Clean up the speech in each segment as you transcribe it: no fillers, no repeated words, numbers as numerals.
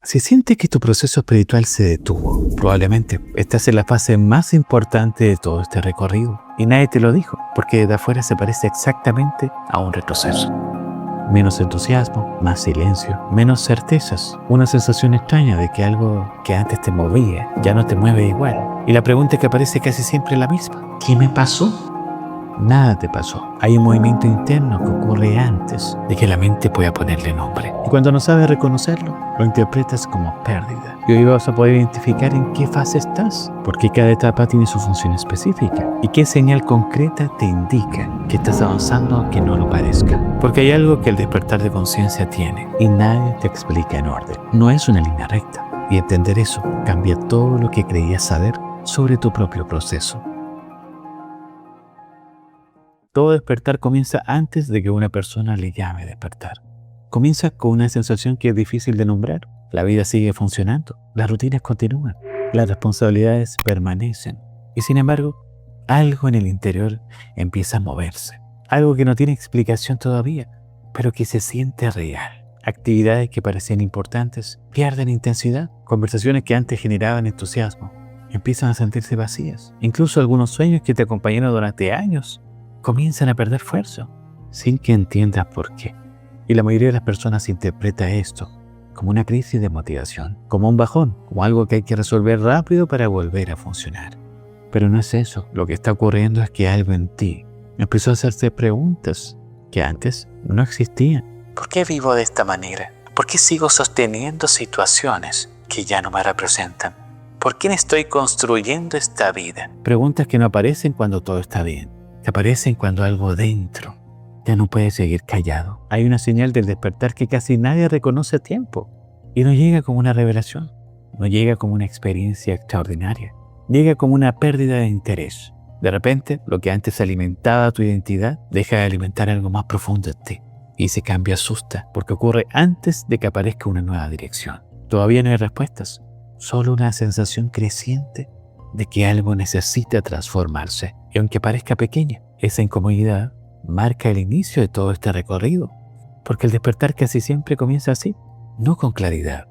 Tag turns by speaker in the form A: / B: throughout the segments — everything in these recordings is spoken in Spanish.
A: Si sientes que tu proceso espiritual se detuvo, probablemente estás en la fase más importante de todo este recorrido. Y nadie te lo dijo, porque de afuera se parece exactamente a un retroceso. Menos entusiasmo, más silencio, menos certezas. Una sensación extraña de que algo que antes te movía ya no te mueve igual. Y la pregunta que aparece casi siempre es la misma. ¿Qué me pasó? Nada te pasó. Hay un movimiento interno que ocurre antes de que la mente pueda ponerle nombre. Y cuando no sabes reconocerlo, lo interpretas como pérdida. Y hoy vas a poder identificar en qué fase estás, porque cada etapa tiene su función específica y qué señal concreta te indica que estás avanzando aunque no lo parezca. Porque hay algo que el despertar de conciencia tiene y nadie te explica en orden. No es una línea recta. Y entender eso cambia todo lo que creías saber sobre tu propio proceso. Todo despertar comienza antes de que una persona le llame despertar. Comienza con una sensación que es difícil de nombrar. La vida sigue funcionando, las rutinas continúan, las responsabilidades permanecen. Y sin embargo, algo en el interior empieza a moverse. Algo que no tiene explicación todavía, pero que se siente real. Actividades que parecían importantes pierden intensidad. Conversaciones que antes generaban entusiasmo empiezan a sentirse vacías. Incluso algunos sueños que te acompañaron durante años comienzan a perder fuerza, sin que entiendas por qué. Y la mayoría de las personas interpreta esto como una crisis de motivación, como un bajón, como algo que hay que resolver rápido para volver a funcionar. Pero no es eso. Lo que está ocurriendo es que algo en ti empezó a hacerse preguntas que antes no existían. ¿Por qué vivo de esta manera? ¿Por qué sigo sosteniendo situaciones que ya no me representan? ¿Por quién estoy construyendo esta vida? Preguntas que no aparecen cuando todo está bien. Te aparecen cuando algo dentro ya no puede seguir callado. Hay una señal del despertar que casi nadie reconoce a tiempo. Y no llega como una revelación, no llega como una experiencia extraordinaria. Llega como una pérdida de interés. De repente, lo que antes alimentaba tu identidad deja de alimentar algo más profundo en ti. Y ese cambio asusta porque ocurre antes de que aparezca una nueva dirección. Todavía no hay respuestas, solo una sensación creciente de que algo necesita transformarse. Y aunque parezca pequeña, esa incomodidad marca el inicio de todo este recorrido. Porque el despertar casi siempre comienza así, no con claridad,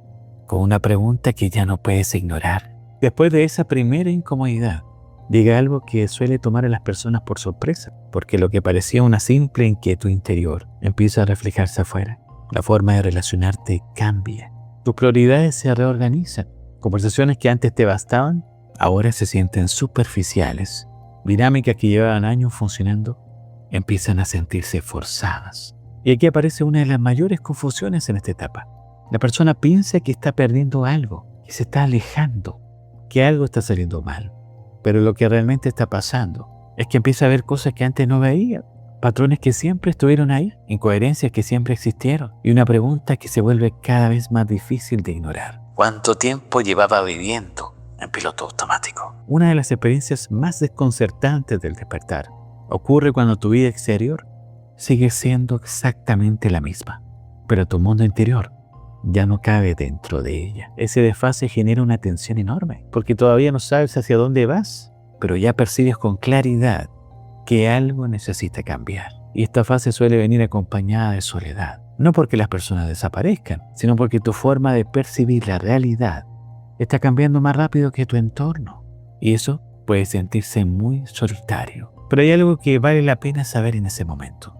A: con una pregunta que ya no puedes ignorar. Después de esa primera incomodidad, llega algo que suele tomar a las personas por sorpresa, porque lo que parecía una simple inquietud interior empieza a reflejarse afuera. La forma de relacionarte cambia. Tus prioridades se reorganizan. Conversaciones que antes te bastaban, ahora se sienten superficiales. Dinámicas que llevaban años funcionando empiezan a sentirse forzadas. Y aquí aparece una de las mayores confusiones en esta etapa. La persona piensa que está perdiendo algo, que se está alejando, que algo está saliendo mal. Pero lo que realmente está pasando es que empieza a ver cosas que antes no veía, patrones que siempre estuvieron ahí, incoherencias que siempre existieron y una pregunta que se vuelve cada vez más difícil de ignorar. ¿Cuánto tiempo llevaba viviendo en piloto automático? Una de las experiencias más desconcertantes del despertar ocurre cuando tu vida exterior sigue siendo exactamente la misma, pero tu mundo interior ya no cabe dentro de ella. Ese desfase genera una tensión enorme, porque todavía no sabes hacia dónde vas, pero ya percibes con claridad que algo necesita cambiar. Y esta fase suele venir acompañada de soledad, no porque las personas desaparezcan, sino porque tu forma de percibir la realidad está cambiando más rápido que tu entorno. Y eso puede sentirse muy solitario. Pero hay algo que vale la pena saber en ese momento.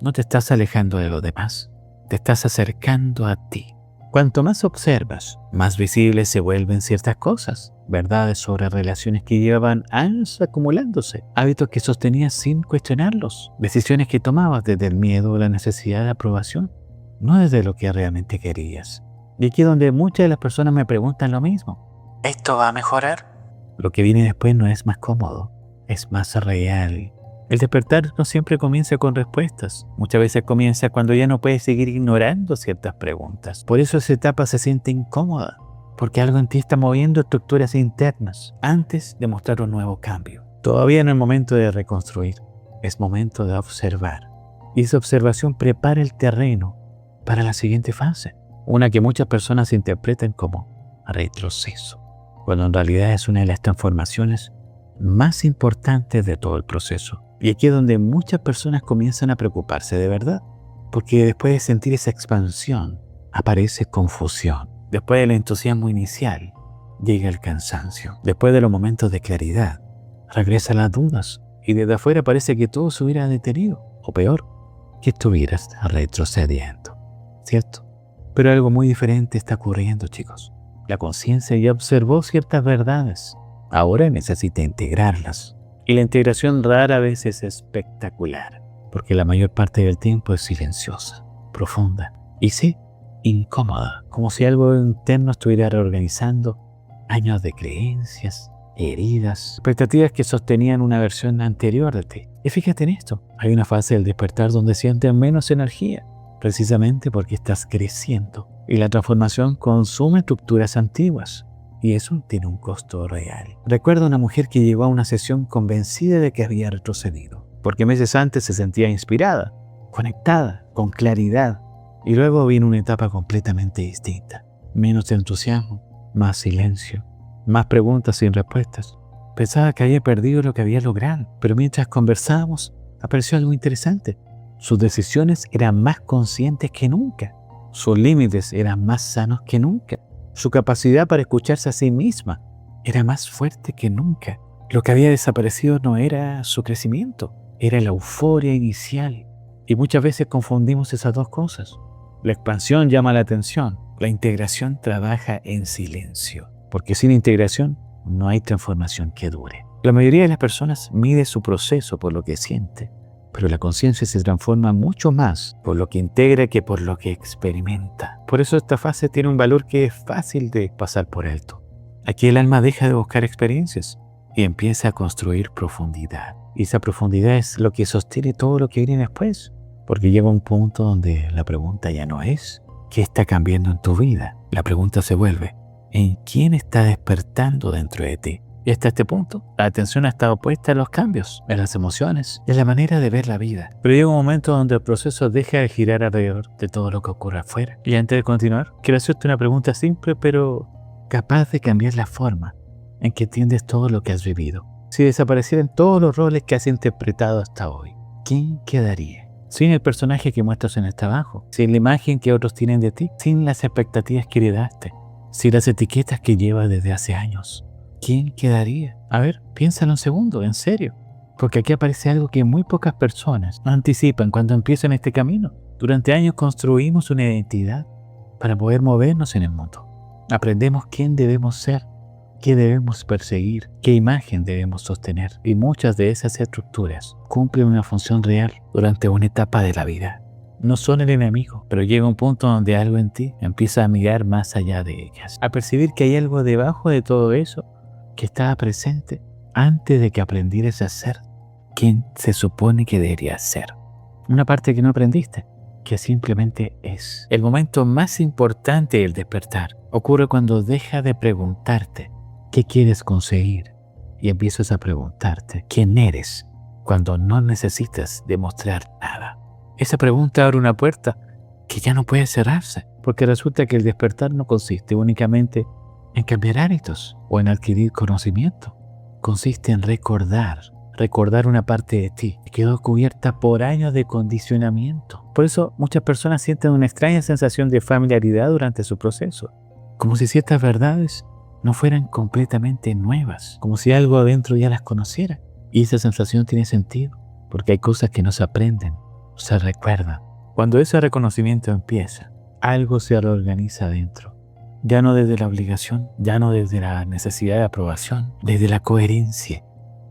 A: No te estás alejando de los demás, te estás acercando a ti. Cuanto más observas, más visibles se vuelven ciertas cosas, verdades sobre relaciones que llevaban años acumulándose, hábitos que sostenías sin cuestionarlos, decisiones que tomabas desde el miedo o la necesidad de aprobación, no desde lo que realmente querías. Y aquí es donde muchas de las personas me preguntan lo mismo. ¿Esto va a mejorar? Lo que viene después no es más cómodo, es más real. El despertar no siempre comienza con respuestas. Muchas veces comienza cuando ya no puedes seguir ignorando ciertas preguntas. Por eso esa etapa se siente incómoda, porque algo en ti está moviendo estructuras internas antes de mostrar un nuevo cambio. Todavía no es momento de reconstruir, es momento de observar. Y esa observación prepara el terreno para la siguiente fase, una que muchas personas interpretan como retroceso, cuando en realidad es una de las transformaciones más importantes de todo el proceso. Y aquí es donde muchas personas comienzan a preocuparse de verdad, porque después de sentir esa expansión, aparece confusión. Después del entusiasmo inicial, llega el cansancio. Después de los momentos de claridad, regresan las dudas y desde afuera parece que todo se hubiera detenido, o peor, que estuvieras retrocediendo, ¿cierto? Pero algo muy diferente está ocurriendo, chicos. La conciencia ya observó ciertas verdades. Ahora necesita integrarlas. Y la integración rara vez es espectacular, porque la mayor parte del tiempo es silenciosa, profunda y sí, incómoda, como si algo interno estuviera reorganizando años de creencias, heridas, expectativas que sostenían una versión anterior de ti. Y fíjate en esto, hay una fase del despertar donde sientes menos energía, precisamente porque estás creciendo y la transformación consume estructuras antiguas. Y eso tiene un costo real. Recuerdo a una mujer que llegó a una sesión convencida de que había retrocedido, porque meses antes se sentía inspirada, conectada, con claridad. Y luego vino una etapa completamente distinta. Menos entusiasmo, más silencio, más preguntas sin respuestas. Pensaba que había perdido lo que había logrado, pero mientras conversábamos, apareció algo interesante. Sus decisiones eran más conscientes que nunca. Sus límites eran más sanos que nunca. Su capacidad para escucharse a sí misma era más fuerte que nunca. Lo que había desaparecido no era su crecimiento, era la euforia inicial. Y muchas veces confundimos esas dos cosas. La expansión llama la atención, la integración trabaja en silencio, porque sin integración no hay transformación que dure. La mayoría de las personas mide su proceso por lo que siente, pero la conciencia se transforma mucho más por lo que integra que por lo que experimenta. Por eso esta fase tiene un valor que es fácil de pasar por alto. Aquí el alma deja de buscar experiencias y empieza a construir profundidad. Y esa profundidad es lo que sostiene todo lo que viene después. Porque llega un punto donde la pregunta ya no es ¿qué está cambiando en tu vida? La pregunta se vuelve ¿en quién está despertando dentro de ti? Y hasta este punto, la atención ha estado puesta en los cambios, en las emociones, en la manera de ver la vida. Pero llega un momento donde el proceso deja de girar alrededor de todo lo que ocurre afuera. Y antes de continuar, quiero hacerte una pregunta simple, pero capaz de cambiar la forma en que entiendes todo lo que has vivido. Si desaparecieran todos los roles que has interpretado hasta hoy, ¿quién quedaría? Sin el personaje que muestras en el trabajo, sin la imagen que otros tienen de ti, sin las expectativas que heredaste, sin las etiquetas que llevas desde hace años. ¿Quién quedaría? A ver, piénsalo un segundo, en serio. Porque aquí aparece algo que muy pocas personas anticipan cuando empiezan este camino. Durante años construimos una identidad para poder movernos en el mundo. Aprendemos quién debemos ser, qué debemos perseguir, qué imagen debemos sostener. Y muchas de esas estructuras cumplen una función real durante una etapa de la vida. No son el enemigo, pero llega un punto donde algo en ti empieza a mirar más allá de ellas. A percibir que hay algo debajo de todo eso que estaba presente antes de que aprendieras a ser quien se supone que deberías ser. Una parte que no aprendiste, que simplemente es. El momento más importante del despertar ocurre cuando dejas de preguntarte qué quieres conseguir y empiezas a preguntarte quién eres cuando no necesitas demostrar nada. Esa pregunta abre una puerta que ya no puede cerrarse, porque resulta que el despertar no consiste únicamente en cambiar hábitos o en adquirir conocimiento. Consiste en recordar una parte de ti que quedó cubierta por años de condicionamiento. Por eso muchas personas sienten una extraña sensación de familiaridad durante su proceso, como si ciertas verdades no fueran completamente nuevas, como si algo adentro ya las conociera. Y esa sensación tiene sentido, porque hay cosas que no se aprenden, se recuerdan. Cuando ese reconocimiento empieza, algo se reorganiza adentro. Ya no desde la obligación, ya no desde la necesidad de aprobación, desde la coherencia.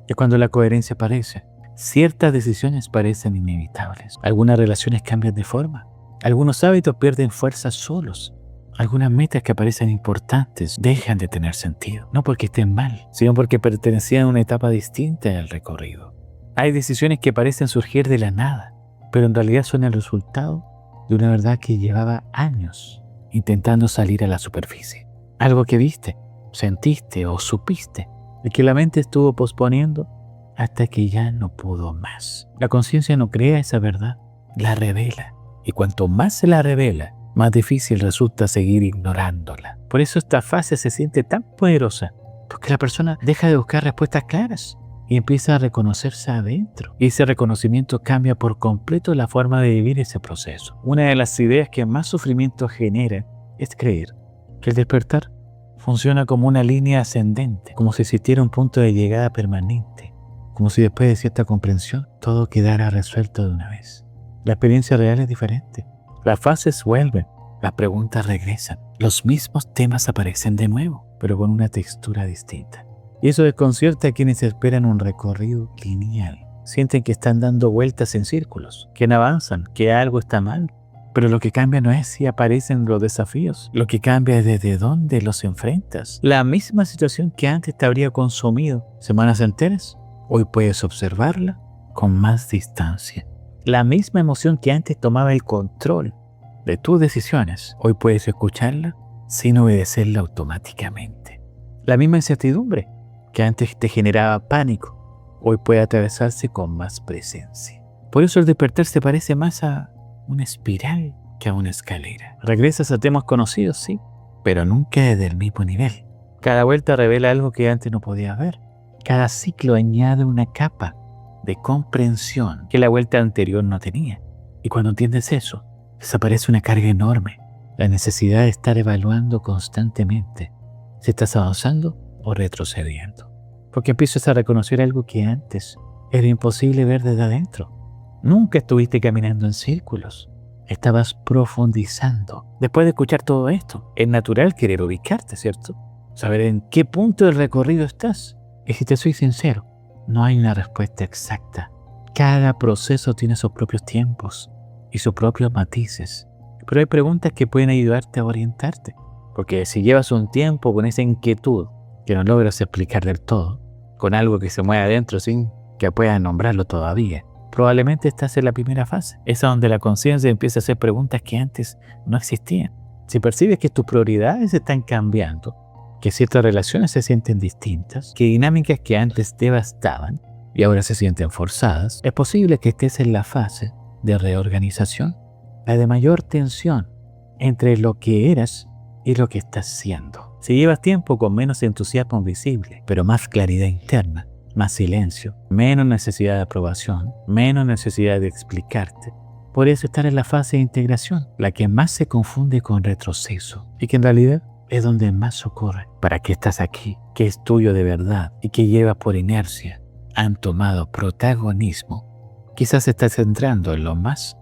A: Y cuando la coherencia aparece, ciertas decisiones parecen inevitables. Algunas relaciones cambian de forma. Algunos hábitos pierden fuerza solos. Algunas metas que parecen importantes dejan de tener sentido. No porque estén mal, sino porque pertenecían a una etapa distinta del recorrido. Hay decisiones que parecen surgir de la nada, pero en realidad son el resultado de una verdad que llevaba años intentando salir a la superficie. Algo que viste, sentiste o supiste, y que la mente estuvo posponiendo hasta que ya no pudo más. La conciencia no crea esa verdad, la revela. Y cuanto más se la revela, más difícil resulta seguir ignorándola. Por eso esta fase se siente tan poderosa, porque la persona deja de buscar respuestas claras y empieza a reconocerse adentro. Y ese reconocimiento cambia por completo la forma de vivir ese proceso. Una de las ideas que más sufrimiento genera es creer que el despertar funciona como una línea ascendente, como si existiera un punto de llegada permanente, como si después de cierta comprensión todo quedara resuelto de una vez. La experiencia real es diferente. Las fases vuelven, las preguntas regresan, los mismos temas aparecen de nuevo, pero con una textura distinta. Y eso desconcierta a quienes esperan un recorrido lineal. Sienten que están dando vueltas en círculos, que no avanzan, que algo está mal. Pero lo que cambia no es si aparecen los desafíos, lo que cambia es desde dónde los enfrentas. La misma situación que antes te habría consumido semanas enteras, hoy puedes observarla con más distancia. La misma emoción que antes tomaba el control de tus decisiones, hoy puedes escucharla sin obedecerla automáticamente. La misma incertidumbre que antes te generaba pánico, hoy puede atravesarse con más presencia. Por eso el despertar se parece más a una espiral que a una escalera. Regresas a temas conocidos, sí, pero nunca desde el mismo nivel. Cada vuelta revela algo que antes no podías ver. Cada ciclo añade una capa de comprensión que la vuelta anterior no tenía. Y cuando entiendes eso, desaparece una carga enorme, la necesidad de estar evaluando constantemente si estás avanzando o retrocediendo. Porque empiezas a reconocer algo que antes era imposible ver desde adentro. Nunca estuviste caminando en círculos, estabas profundizando. Después de escuchar todo esto, es natural querer ubicarte, ¿cierto? Saber en qué punto del recorrido estás. Y si te soy sincero, no hay una respuesta exacta. Cada proceso tiene sus propios tiempos y sus propios matices. Pero hay preguntas que pueden ayudarte a orientarte. Porque si llevas un tiempo con esa inquietud que no logras explicar del todo, con algo que se mueve adentro sin que puedas nombrarlo todavía, probablemente estás en la primera fase, esa donde la conciencia empieza a hacer preguntas que antes no existían. Si percibes que tus prioridades están cambiando, que ciertas relaciones se sienten distintas, que dinámicas que antes devastaban y ahora se sienten forzadas, es posible que estés en la fase de reorganización, la de mayor tensión entre lo que eras y lo que estás siendo. Si llevas tiempo con menos entusiasmo visible, pero más claridad interna, más silencio, menos necesidad de aprobación, menos necesidad de explicarte, podrías estar en la fase de integración, la que más se confunde con retroceso y que en realidad es donde más ocurre. ¿Para qué estás aquí? ¿Qué es tuyo de verdad y que llevas por inercia? Han tomado protagonismo. Quizás estás entrando en lo más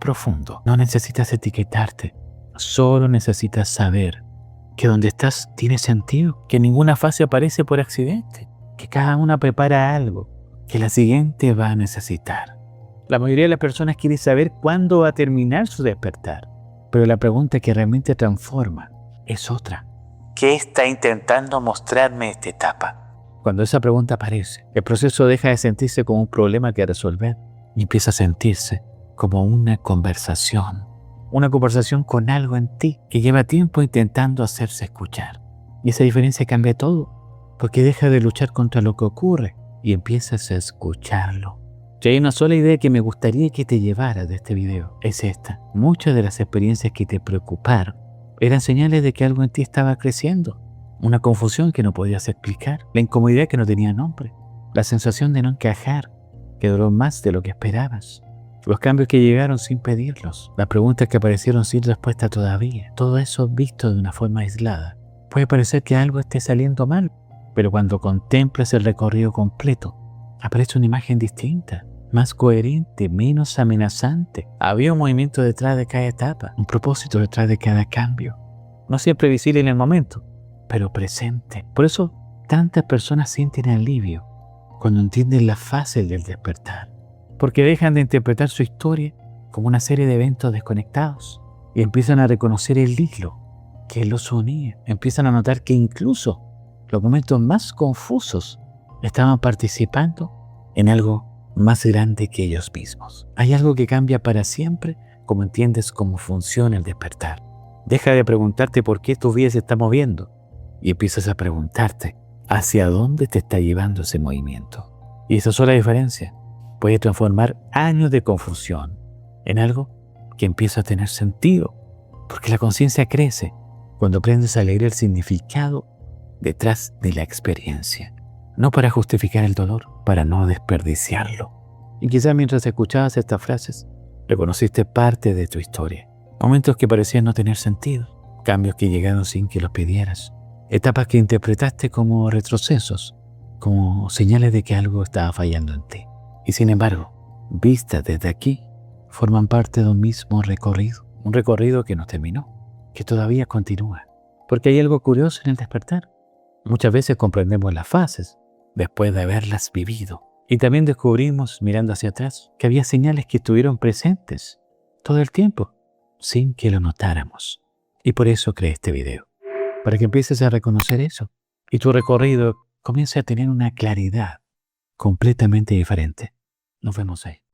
A: profundo. No necesitas etiquetarte, solo necesitas saber que donde estás tiene sentido, que ninguna fase aparece por accidente, que cada una prepara algo que la siguiente va a necesitar. La mayoría de las personas quiere saber cuándo va a terminar su despertar, pero la pregunta que realmente transforma es otra. ¿Qué está intentando mostrarme esta etapa? Cuando esa pregunta aparece, el proceso deja de sentirse como un problema que resolver y empieza a sentirse como una conversación con algo en ti que lleva tiempo intentando hacerse escuchar. Y esa diferencia cambia todo, porque deja de luchar contra lo que ocurre y empiezas a escucharlo. Si hay una sola idea que me gustaría que te llevaras de este video, es esta. Muchas de las experiencias que te preocuparon eran señales de que algo en ti estaba creciendo. Una confusión que no podías explicar, la incomodidad que no tenía nombre, la sensación de no encajar, que duró más de lo que esperabas. Los cambios que llegaron sin pedirlos, las preguntas que aparecieron sin respuesta todavía, todo eso visto de una forma aislada. Puede parecer que algo esté saliendo mal, pero cuando contemplas el recorrido completo, aparece una imagen distinta, más coherente, menos amenazante. Había un movimiento detrás de cada etapa, un propósito detrás de cada cambio. No siempre visible en el momento, pero presente. Por eso, tantas personas sienten alivio cuando entienden la fase del despertar, porque dejan de interpretar su historia como una serie de eventos desconectados y empiezan a reconocer el hilo que los unía. Empiezan a notar que incluso los momentos más confusos estaban participando en algo más grande que ellos mismos. Hay algo que cambia para siempre como entiendes cómo funciona el despertar. Deja de preguntarte por qué tu vida se está moviendo y empiezas a preguntarte hacia dónde te está llevando ese movimiento. Y esa sola diferencia puede transformar años de confusión en algo que empieza a tener sentido, porque la conciencia crece cuando aprendes a leer el significado detrás de la experiencia, no para justificar el dolor, para no desperdiciarlo. Y quizás mientras escuchabas estas frases, reconociste parte de tu historia, momentos que parecían no tener sentido, cambios que llegaron sin que los pidieras, etapas que interpretaste como retrocesos, como señales de que algo estaba fallando en ti. Y sin embargo, vistas desde aquí, forman parte de un mismo recorrido, un recorrido que no terminó, que todavía continúa. Porque hay algo curioso en el despertar. Muchas veces comprendemos las fases después de haberlas vivido. Y también descubrimos, mirando hacia atrás, que había señales que estuvieron presentes todo el tiempo, sin que lo notáramos. Y por eso creé este video, para que empieces a reconocer eso y tu recorrido comience a tener una claridad completamente diferente. Nos vemos ahí.